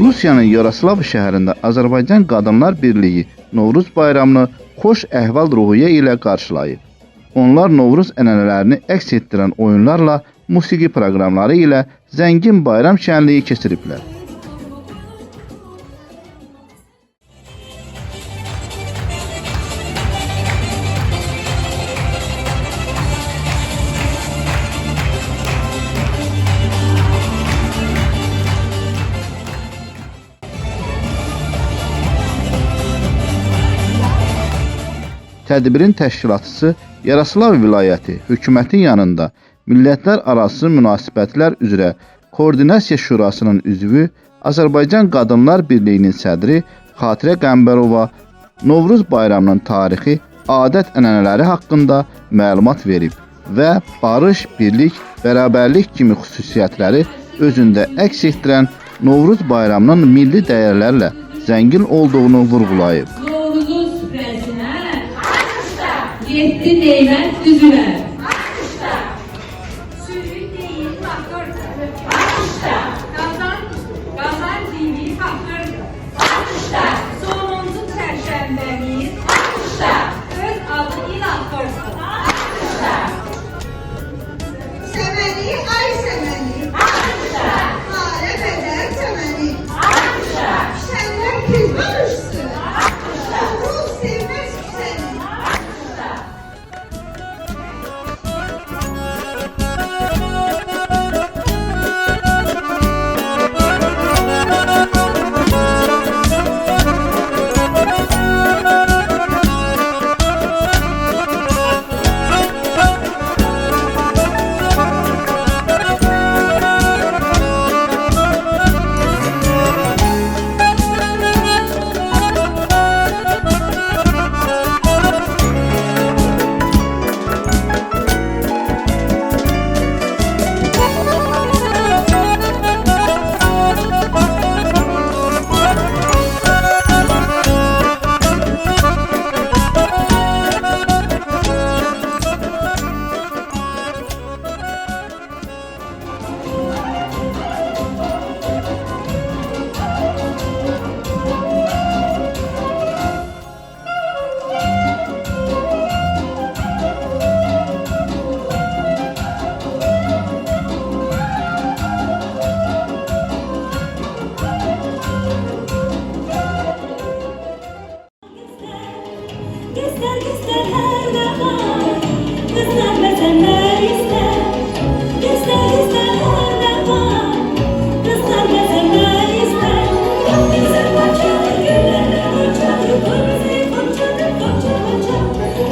Rusiyanın Yaroslav şəhərində Azərbaycan Qadınlar Birliyi Novruz bayramını xoş əhval ruhiyyə ilə qarşılayıb. Onlar Novruz ənənələrini əks etdirən oyunlarla, musiqi proqramları ilə zəngin bayram şənliyi keçiriblər. Tədbirin təşkilatçısı Yaroslav vilayəti hökumətin yanında millətlərarası münasibətlər üzrə Koordinasiya Şurasının üzvü, Azərbaycan Qadınlar Birliyinin sədri Xatirə Qəmbərova Novruz bayramının tarixi, adət-ənənələri haqqında məlumat verib və barış, birlik, bərabərlik kimi xüsusiyyətləri özündə əks etdirən Novruz bayramının milli dəyərlərlə zəngin olduğunu vurğulayıb. Yetti değmez düzüler. Sürü değil faktördur. Kazan dini faktördur. Sonuncu çərşənbəmiz öz adı ilə axırsın. Səməni, ay səməni. Halə bədər səməni. Səndən kız barışsın. Ruh sevməz ki səni. Göster her zaman, göstermesenler ister. Göster her zaman, göstermesenler ister. Çok güzel parçalı güllerle parçalı, kırmızı parçalı, parça.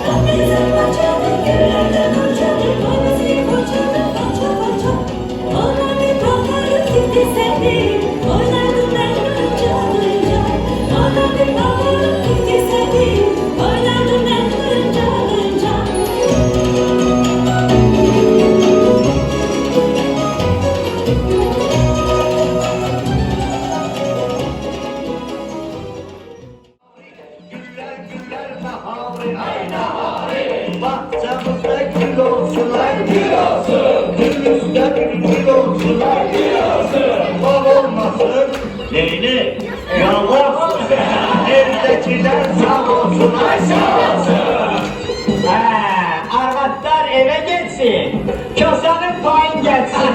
Çok güzel parçalı güllerle parçalı, kırmızı parçalı, parça. Ona bir bakarım gitti sevdim, oynardım ben önce. Ona bir bakarım gitti sevdim, oynardım ben önce. Bahçemizde gül olsunlar, gül olsun. Gülümüzde gül olsunlar, gül olsun. Bal olmasın, neyini? Yallah, evdekiler sağ olsunlar, sağ olsun. Arvatlar eve geçsin, kasanın payın geçsin.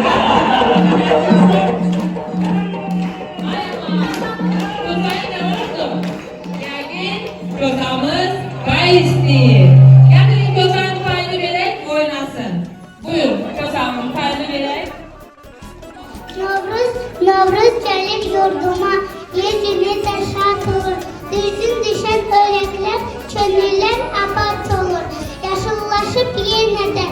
Kotamız pay istiyor. Getirin kotanın payını vererek oynasın. Buyur kotamın payını vererek. Novruz gelir yurduma, yedini de şart olur. Düzün düşen örəklər, könüller abat olur. Yaşıllaşıp yenə də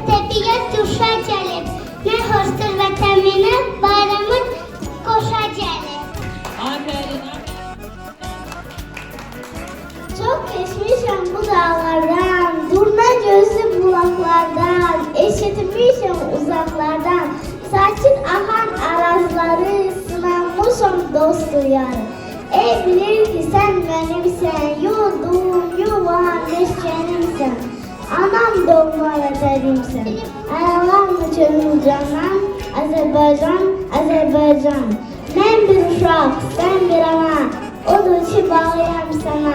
təbiət duşa gəlib. Nə xoşdur vətəminə, bayramın qoşa gəlib. Aferin. Çok geçmişim bu dağlardan, durna gözlü bulaklardan, eşitmişim uzaklardan. Saçın ahan arazları, sınanmışım dostu yarı. Ey bilir ki sen benimsen, yurdum, yuvam, meskenimsen. Anam doğma vətənimsən. Ayağlarım çölüm canan, Azərbaycan, Azərbaycan. Mən Ben bir uşaq, sən bir ana, odur ki bağlıyam sana.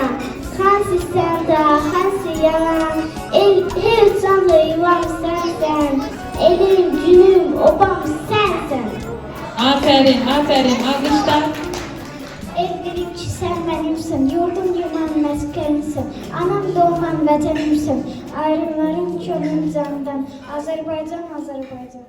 Hansı səndə, hansı yana, her canlı yuvam sənsən. Elim, günüm, obam sənsən. Aferin, aferin. Alkışlar. Evlilik ki sən mənimsən, yurdum yuman məskənimsən. Anam doğman vətənimsən, ayrılarım könlüm candan. Azərbaycan, Azərbaycan.